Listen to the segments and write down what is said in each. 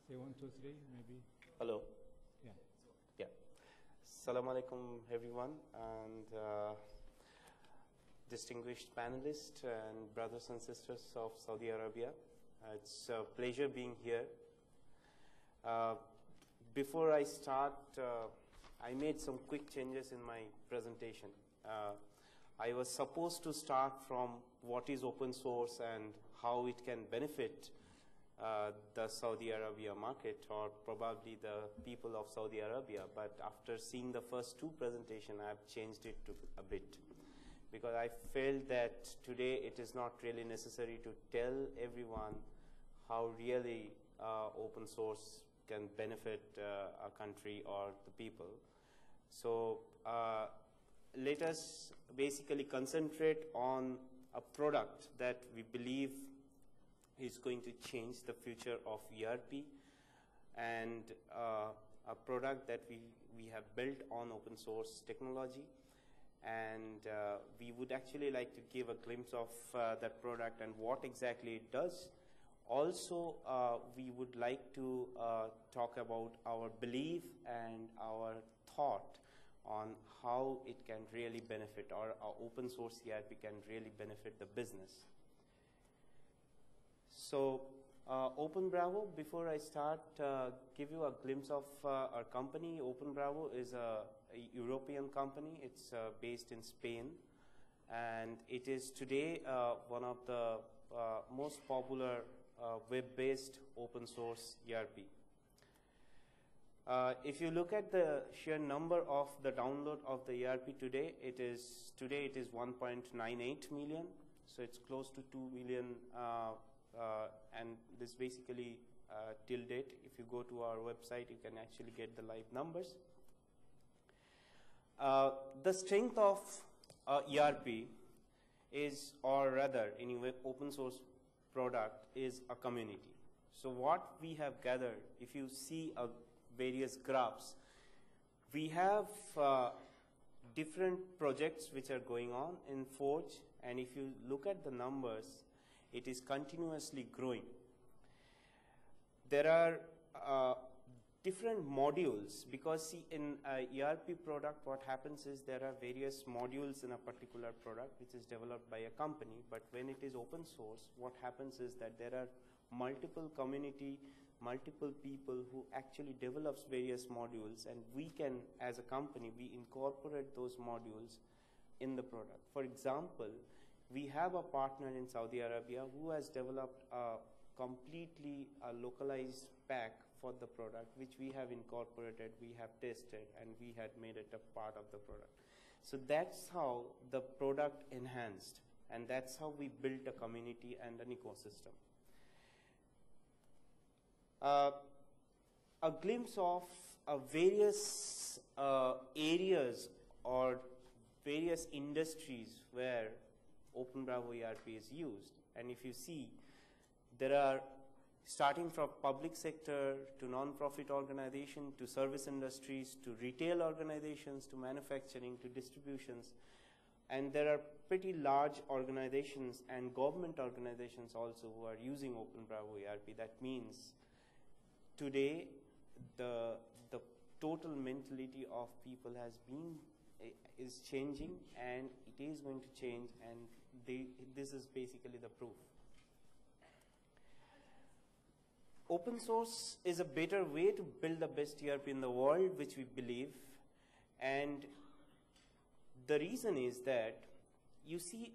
Say 1, 2, 3, maybe. Hello. Yeah. Yeah. Assalamu alaikum, everyone, and distinguished panelists and brothers and sisters of Saudi Arabia. It's a pleasure being here. Before I start, I made some quick changes in my presentation. I was supposed to start from what is open source and how it can benefit the Saudi Arabia market, or probably the people of Saudi Arabia. But after seeing the first two presentations, I have changed it to a bit, because I felt that today it is not really necessary to tell everyone how really open source can benefit a country or the people. So let us basically concentrate on a product that we believe is going to change the future of ERP, and a product that we have built on open source technology. And we would actually like to give a glimpse of that product and what exactly it does. Also, we would like to talk about our belief and our thought on how it can really benefit, or our open source ERP can really benefit the business. So, OpenBravo, before I start, give you a glimpse of our company. OpenBravo is a European company. It's based in Spain, and it is today one of the most popular web-based open source ERP. If you look at the sheer number of the download of the ERP today, it is 1.98 million. So it's close to 2 million, and this basically till date. If you go to our website, you can actually get the live numbers. The strength of ERP is, or rather, any open source product, is a community. So what we have gathered, if you see various graphs, we have different projects which are going on in Forge, and if you look at the numbers, it is continuously growing. There are different modules, because see, in a ERP product, what happens is there are various modules in a particular product which is developed by a company. But when it is open source, what happens is that there are multiple community, multiple people who actually develops various modules, and we can, as a company, we incorporate those modules in the product. For example, we have a partner in Saudi Arabia who has developed a completely localized pack for the product, which we have incorporated, we have tested, and we had made it a part of the product. So that's how the product enhanced, and that's how we built a community and an ecosystem. A glimpse of various areas or various industries where OpenBravo ERP is used. And if you see, there are, starting from public sector to non-profit organization to service industries to retail organizations to manufacturing to distributions, and there are pretty large organizations and government organizations also who are using OpenBravo ERP. That means today the total mentality of people is changing, and it is going to change, and this is basically the proof. Open source is a better way to build the best ERP in the world, which we believe. And the reason is that you see,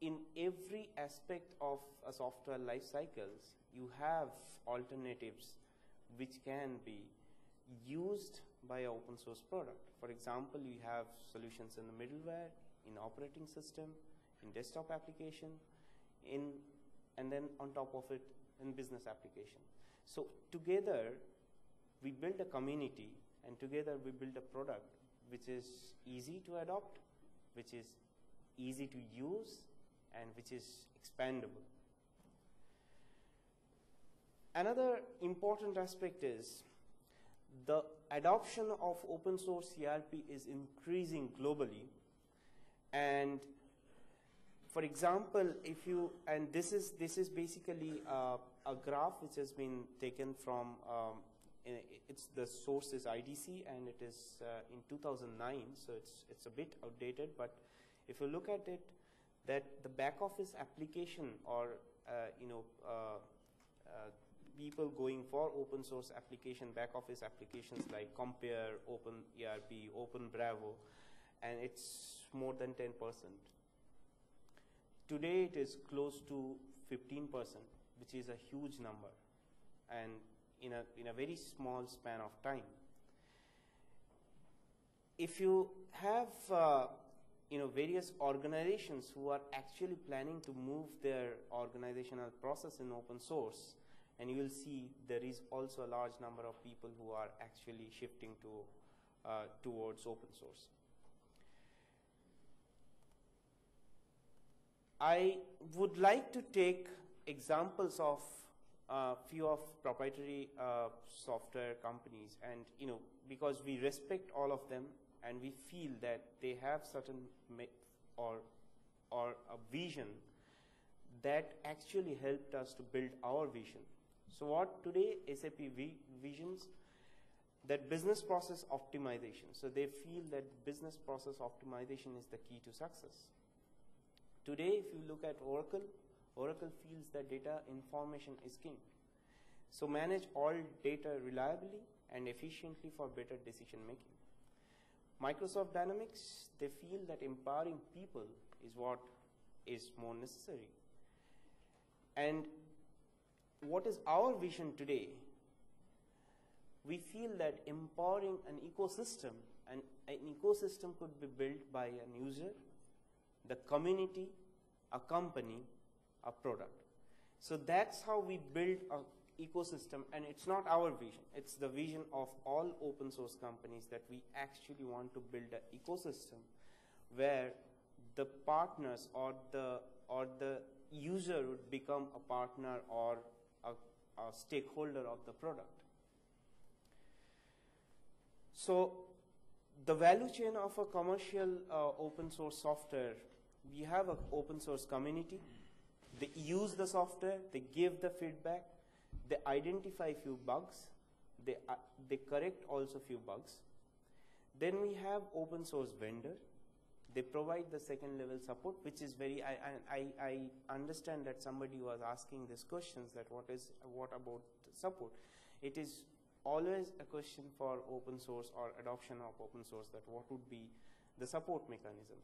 in every aspect of a software life cycles, you have alternatives which can be used by an open source product. For example, you have solutions in the middleware, in operating system, in desktop application, and then on top of it, in business application. So together, we build a community, and together we build a product which is easy to adopt, which is easy to use, and which is expandable. Another important aspect is the adoption of open source ERP is increasing globally. And for example, if you, and this is basically a graph which has been taken from, the source is IDC, and it is in 2009, so it's a bit outdated, but if you look at it, that the back office application, or people going for open source application, back office applications like Compare, Open ERP, Open Bravo, and it's more than 10%. Today it is close to 15%, which is a huge number, and in a very small span of time. If you have various organizations who are actually planning to move their organizational process in open source, and you will see there is also a large number of people who are actually shifting towards open source. I would like to take examples of few of proprietary software companies, and because we respect all of them, and we feel that they have certain or a vision that actually helped us to build our vision. So what today SAP visions, that business process optimization. So they feel that business process optimization is the key to success. Today, if you look at Oracle, Oracle feels that data information is king. So manage all data reliably and efficiently for better decision making. Microsoft Dynamics, they feel that empowering people is what is more necessary. And what is our vision today? We feel that empowering an ecosystem, and an ecosystem could be built by an user, the community, a company, a product. So that's how we build an ecosystem, and it's not our vision. It's the vision of all open source companies, that we actually want to build an ecosystem where the partners or the user would become a partner or a stakeholder of the product. So the value chain of a commercial open source software, we have an open source community. They use the software, they give the feedback, they identify few bugs, they correct also few bugs. Then we have open source vendor. They provide the second level support, which is very, I understand that somebody was asking these questions, that what about support? It is always a question for open source or adoption of open source, that what would be the support mechanism.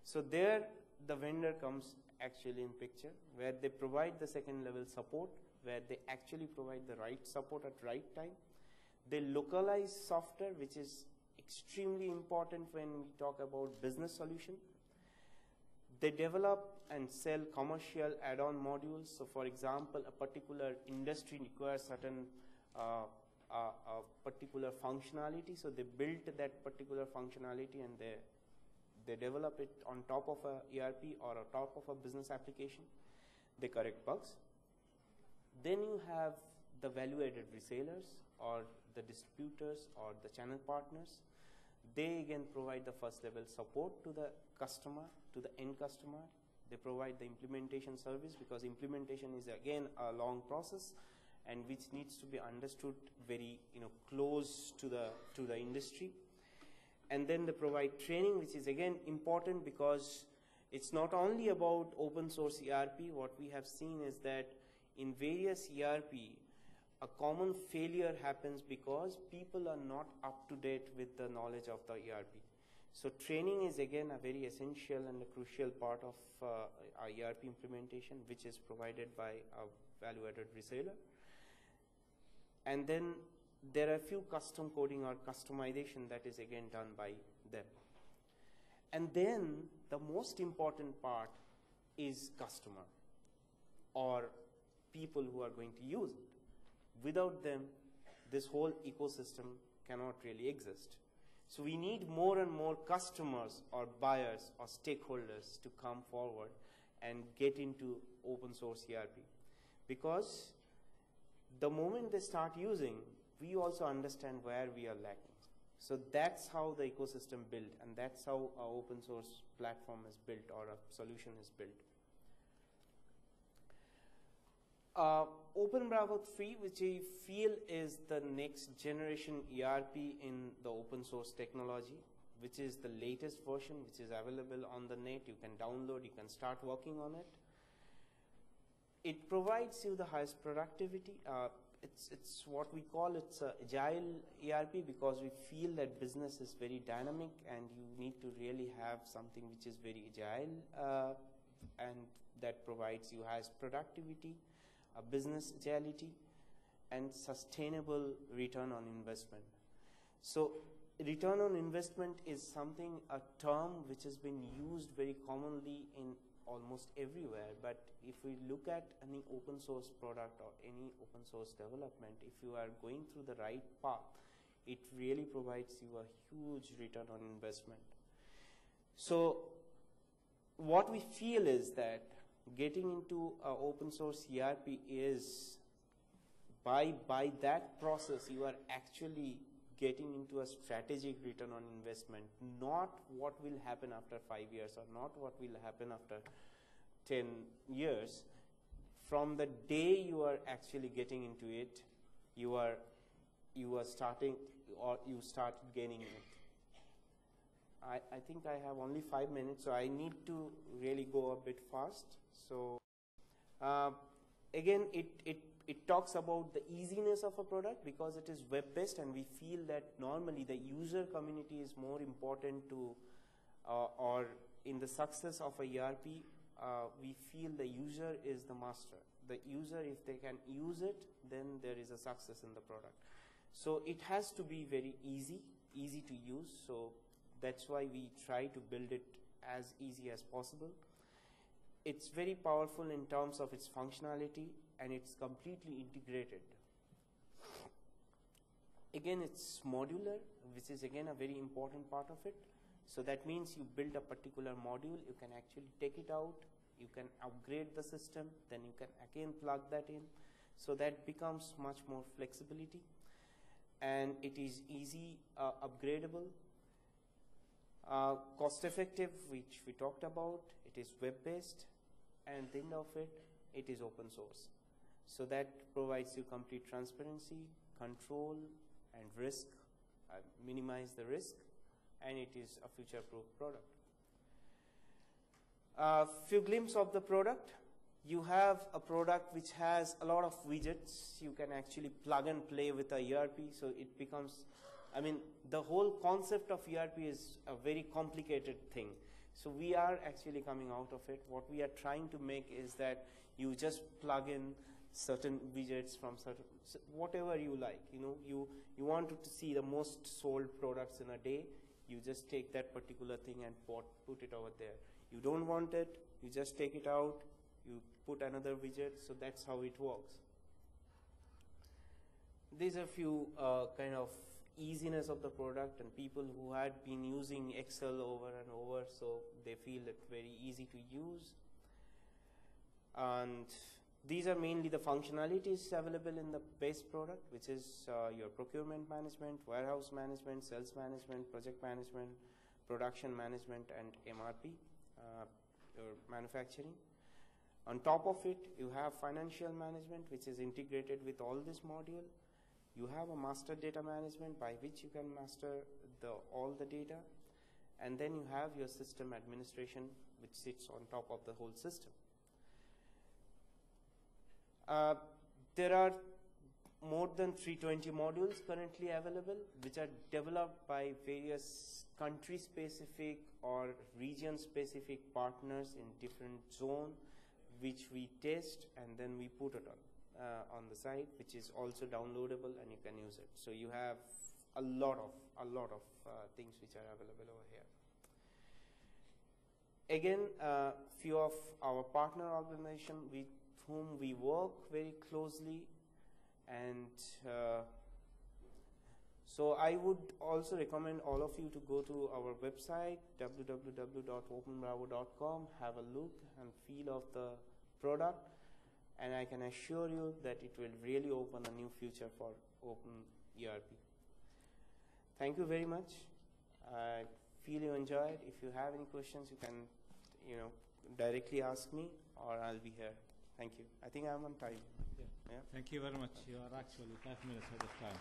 So there the vendor comes actually in picture, where they provide the second level support, where they actually provide the right support at right time. They localize software, which is extremely important when we talk about business solution. They develop and sell commercial add-on modules. So for example, a particular industry requires certain a particular functionality, so they built that particular functionality, and they develop it on top of a ERP or on top of a business application. They correct bugs. Then you have the value-added resellers or the distributors or the channel partners. They again provide the first level support to the customer, to the end customer. They provide the implementation service, because implementation is again a long process, and which needs to be understood very close to the industry. And then they provide training, which is again important, because it's not only about open source ERP. What we have seen is that in various ERP, a common failure happens because people are not up to date with the knowledge of the ERP. So training is again a very essential and a crucial part of our ERP implementation, which is provided by a value-added reseller. And then there are a few custom coding or customization that is again done by them. And then the most important part is customer or people who are going to use it. Without them, this whole ecosystem cannot really exist. So we need more and more customers or buyers or stakeholders to come forward and get into open source ERP. Because the moment they start using, we also understand where we are lacking. So that's how the ecosystem built, and that's how our open source platform is built or a solution is built. Open Bravo 3, which I feel is the next generation ERP in the open source technology, which is the latest version, which is available on the net. You can download, you can start working on it. It provides you the highest productivity. It's what we call it's a agile ERP, because we feel that business is very dynamic and you need to really have something which is very agile and that provides you highest productivity, business agility, and sustainable return on investment. So return on investment is something, a term which has been used very commonly in almost everywhere, but if we look at any open source product or any open source development, if you are going through the right path, it really provides you a huge return on investment. So what we feel is that getting into open source ERP is, by that process, you are actually getting into a strategic return on investment, not what will happen after 5 years or not what will happen after 10 years. From the day you are actually getting into it, you are starting, or you start gaining it. I think I have only 5 minutes, so I need to really go a bit fast. So again, it talks about the easiness of a product, because it is web-based, and we feel that normally the user community is more important to, or in the success of a ERP, we feel the user is the master. The user, if they can use it, then there is a success in the product. So it has to be very easy to use. So that's why we try to build it as easy as possible. It's very powerful in terms of its functionality, and it's completely integrated. Again, it's modular, which is again a very important part of it. So that means you build a particular module, you can actually take it out, you can upgrade the system, then you can again plug that in. So that becomes much more flexibility, and it is easy upgradable. Cost effective, which we talked about, it is web-based, and at the end of it, it is open source. So that provides you complete transparency, control, and risk, minimize the risk, and it is a future-proof product. Few glimpses of the product. You have a product which has a lot of widgets. You can actually plug and play with a ERP, so it becomes, I mean, the whole concept of ERP is a very complicated thing. So we are actually coming out of it. What we are trying to make is that you just plug in certain widgets from certain, whatever you like. You know, you wanted to see the most sold products in a day, you just take that particular thing and put it over there. You don't want it, you just take it out, you put another widget. So that's how it works. These are a few kind of easiness of the product, and people who had been using Excel over and over, so they feel it very easy to use. And these are mainly the functionalities available in the base product, which is your procurement management, warehouse management, sales management, project management, production management, and MRP, your manufacturing. On top of it, you have financial management, which is integrated with all this module. You have a master data management, by which you can master all the data. And then you have your system administration, which sits on top of the whole system. There are more than 320 modules currently available, which are developed by various country-specific or region-specific partners in different zones, which we test and then we put it on the site, which is also downloadable, and you can use it. So you have a lot of things which are available over here. Again, few of our partner organizations with whom we work very closely, and so I would also recommend all of you to go to our website www.openbravo.com, have a look and feel of the product, and I can assure you that it will really open a new future for Open ERP. Thank you very much. I feel you enjoyed. If you have any questions, you can directly ask me, or I'll be here. Thank you. I think I'm on time. Yeah. Yeah. Thank you very much. You are actually 5 minutes ahead of time.